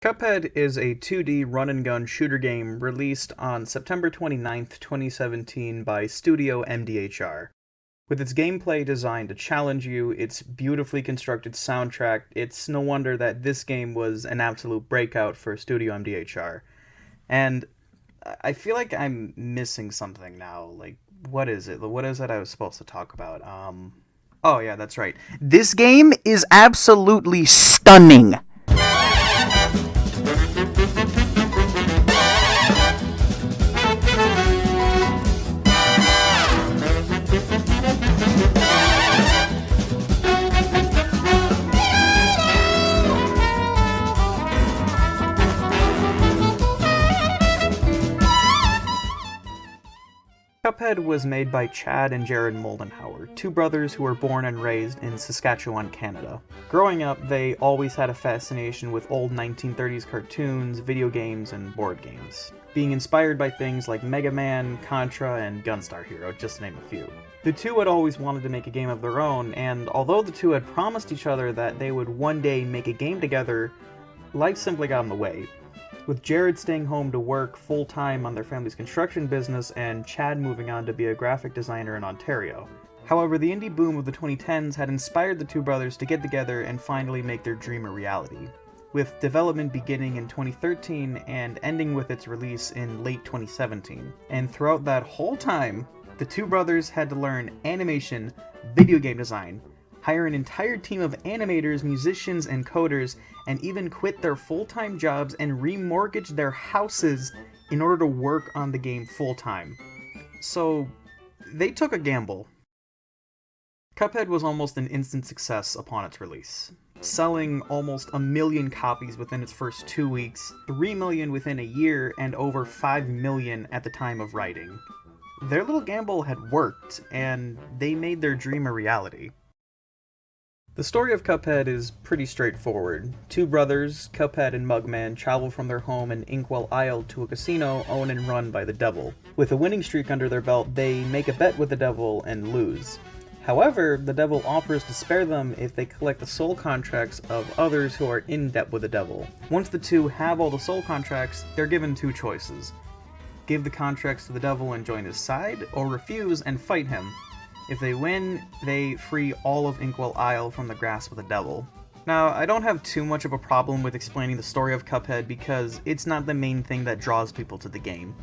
Cuphead is a 2D run-and-gun shooter game released on September 29th, 2017 by Studio MDHR. With its gameplay designed to challenge you, its beautifully constructed soundtrack, it's no wonder that this game was an absolute breakout for Studio MDHR. And I feel like I'm missing something now. Like, what is it? What is it I was supposed to talk about? Oh yeah, that's right. This game is absolutely stunning. Cuphead was made by Chad and Jared Moldenhauer, two brothers who were born and raised in Saskatchewan, Canada. Growing up, they always had a fascination with old 1930s cartoons, video games, and board games, being inspired by things like Mega Man, Contra, and Gunstar Hero, just to name a few. The two had always wanted to make a game of their own, and although the two had promised each other that they would one day make a game together, life simply got in the way. With Jared staying home to work full-time on their family's construction business and Chad moving on to be a graphic designer in Ontario. However, the indie boom of the 2010s had inspired the two brothers to get together and finally make their dream a reality, with development beginning in 2013 and ending with its release in late 2017. And throughout that whole time, the two brothers had to learn animation, video game design, hire an entire team of animators, musicians, and coders, and even quit their full-time jobs and remortgage their houses in order to work on the game full-time. So, they took a gamble. Cuphead was almost an instant success upon its release, selling almost 1 million copies within its first 2 weeks, 3 million within a year, and over 5 million at the time of writing. Their little gamble had worked, and they made their dream a reality. The story of Cuphead is pretty straightforward. Two brothers, Cuphead and Mugman, travel from their home in Inkwell Isle to a casino owned and run by the devil. With a winning streak under their belt, they make a bet with the devil and lose. However, the devil offers to spare them if they collect the soul contracts of others who are in debt with the devil. Once the two have all the soul contracts, they're given two choices. Give the contracts to the devil and join his side, or refuse and fight him. If they win, they free all of Inkwell Isle from the grasp of the devil. Now, I don't have too much of a problem with explaining the story of Cuphead because it's not the main thing that draws people to the game.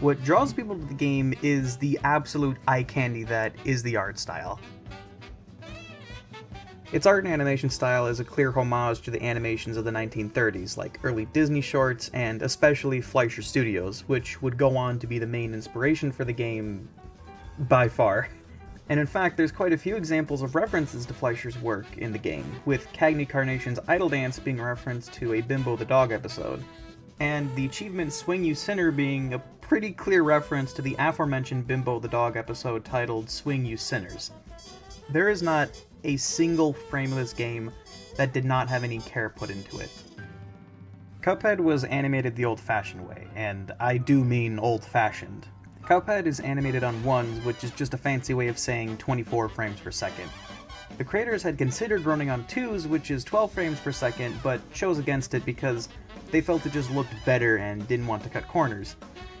What draws people to the game is the absolute eye candy that is the art style. Its art and animation style is a clear homage to the animations of the 1930s, like early Disney shorts, and especially Fleischer Studios, which would go on to be the main inspiration for the game by far. And in fact, there's quite a few examples of references to Fleischer's work in the game, with Cagney Carnation's Idle Dance being a reference to a Bimbo the Dog episode, and the achievement Swing You Sinner being a pretty clear reference to the aforementioned Bimbo the Dog episode titled Swing You Sinners. There is not a single frame of this game that did not have any care put into it. Cuphead was animated the old-fashioned way, and I do mean old-fashioned. Cuphead is animated on ones, which is just a fancy way of saying 24 frames per second. The creators had considered running on twos, which is 12 frames per second, but chose against it because they felt it just looked better and didn't want to cut corners,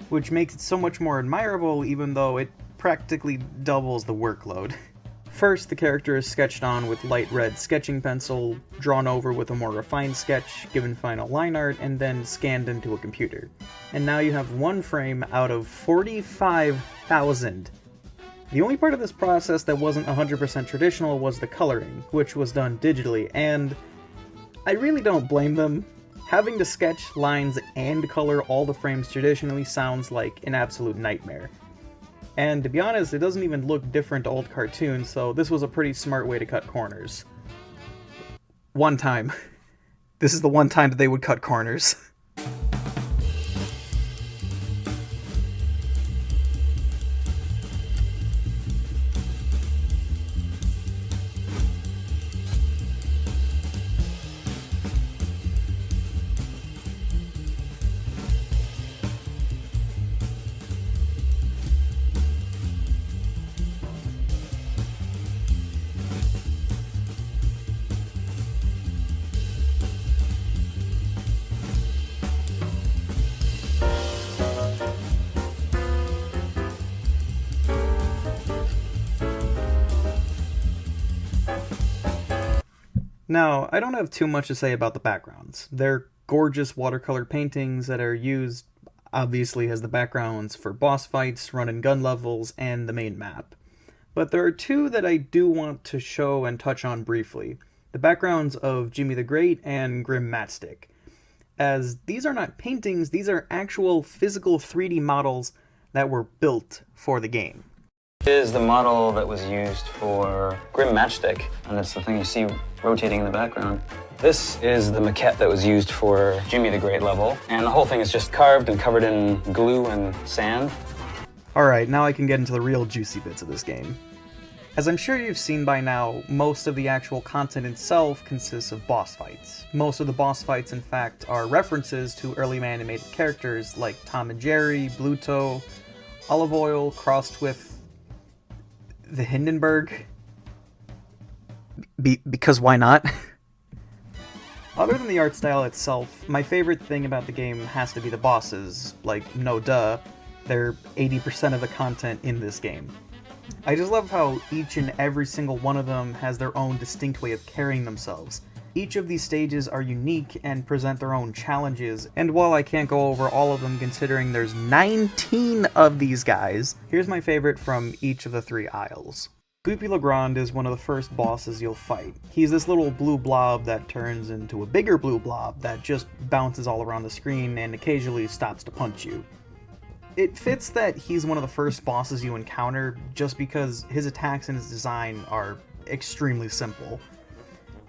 which makes it so much more admirable even though it practically doubles the workload. First, the character is sketched on with light red sketching pencil, drawn over with a more refined sketch, given final line art, and then scanned into a computer. And now you have one frame out of 45,000. The only part of this process that wasn't 100% traditional was the coloring, which was done digitally, and I really don't blame them. Having to sketch, lines, and color all the frames traditionally sounds like an absolute nightmare. And to be honest, it doesn't even look different to old cartoons, so this was a pretty smart way to cut corners. One time. This is the one time that they would cut corners. Now, I don't have too much to say about the backgrounds. They're gorgeous watercolor paintings that are used, obviously, as the backgrounds for boss fights, run and gun levels, and the main map. But there are two that I do want to show and touch on briefly. The backgrounds of Jimmy the Great and Grim Matstick. As these are not paintings, these are actual physical 3D models that were built for the game. This is the model that was used for Grim Matchstick, and that's the thing you see rotating in the background. This is the maquette that was used for Jimmy the Great level, and the whole thing is just carved and covered in glue and sand. Alright, now I can get into the real juicy bits of this game. As I'm sure you've seen by now, most of the actual content itself consists of boss fights. Most of the boss fights, in fact, are references to early animated characters like Tom and Jerry, Bluto, Olive Oil crossed with the Hindenburg. Because why not? Other than the art style itself, my favorite thing about the game has to be the bosses. Like, no duh, they're 80% of the content in this game. I just love how each and every single one of them has their own distinct way of carrying themselves. Each of these stages are unique and present their own challenges, and while I can't go over all of them considering there's 19 of these guys, here's my favorite from each of the 3 aisles. Goopy Legrand is one of the first bosses you'll fight. He's this little blue blob that turns into a bigger blue blob that just bounces all around the screen and occasionally stops to punch you. It fits that he's one of the first bosses you encounter just because his attacks and his design are extremely simple.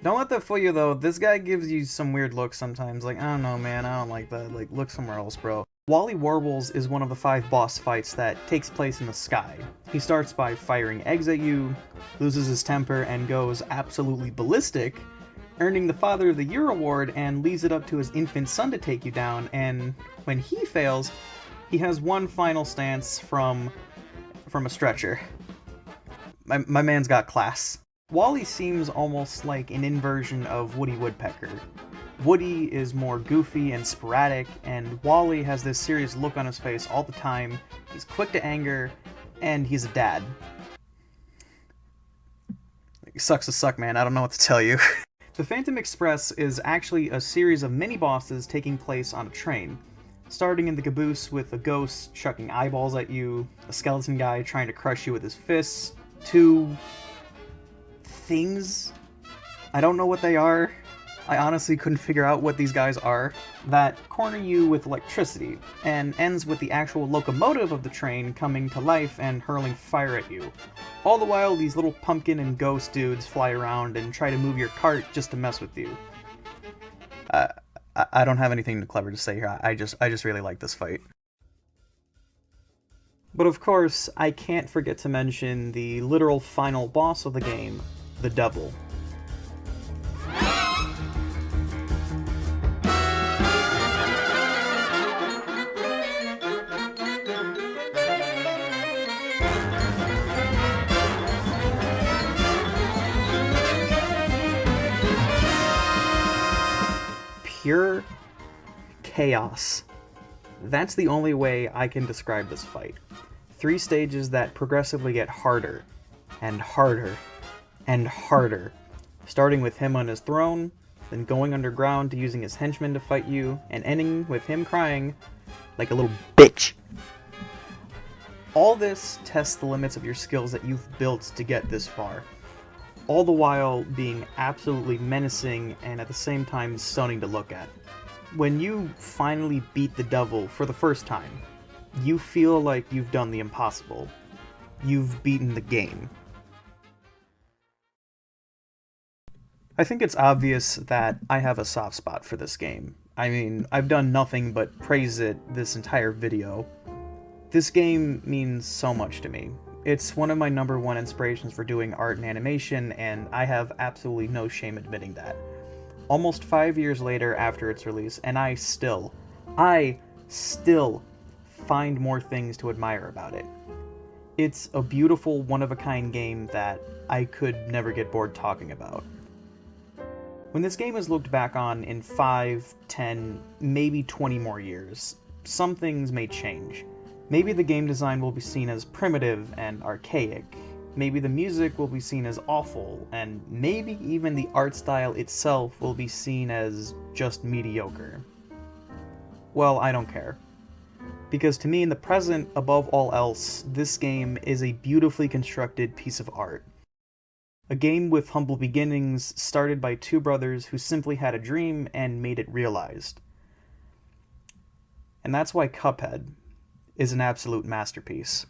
Don't let that fool you though, this guy gives you some weird looks sometimes, like, I don't know man, I don't like that, like, look somewhere else bro. Wally Warbles is one of the 5 boss fights that takes place in the sky. He starts by firing eggs at you, loses his temper, and goes absolutely ballistic, earning the Father of the Year award and leaves it up to his infant son to take you down, and when he fails, he has one final stance from a stretcher. My man's got class. Wally seems almost like an inversion of Woody Woodpecker. Woody is more goofy and sporadic, and Wally has this serious look on his face all the time. He's quick to anger, and he's a dad. It sucks to suck, man. I don't know what to tell you. The Phantom Express is actually a series of mini-bosses taking place on a train. Starting in the caboose with a ghost chucking eyeballs at you, a skeleton guy trying to crush you with his fists, 2 things. I don't know what they are. I honestly couldn't figure out what these guys are. That corner you with electricity, and ends with the actual locomotive of the train coming to life and hurling fire at you. All the while, these little pumpkin and ghost dudes fly around and try to move your cart just to mess with you. I don't have anything clever to say here. I just really like this fight. But of course, I can't forget to mention the literal final boss of the game, the Devil. Pure chaos. That's the only way I can describe this fight. 3 stages that progressively get harder, and harder, and harder. Starting with him on his throne, then going underground to using his henchmen to fight you, and ending with him crying like a little bitch. All this tests the limits of your skills that you've built to get this far. All the while being absolutely menacing and at the same time stunning to look at. When you finally beat the Devil for the first time, you feel like you've done the impossible. You've beaten the game. I think it's obvious that I have a soft spot for this game. I mean, I've done nothing but praise it this entire video. This game means so much to me. It's one of my #1 inspirations for doing art and animation, and I have absolutely no shame admitting that. Almost 5 years later after its release, and I still find more things to admire about it. It's a beautiful, one-of-a-kind game that I could never get bored talking about. When this game is looked back on in 5, 10, maybe 20 more years, some things may change. Maybe the game design will be seen as primitive and archaic. Maybe the music will be seen as awful, and maybe even the art style itself will be seen as just mediocre. Well, I don't care. Because to me, in the present, above all else, this game is a beautifully constructed piece of art. A game with humble beginnings, started by two brothers who simply had a dream and made it realized. And that's why Cuphead is an absolute masterpiece.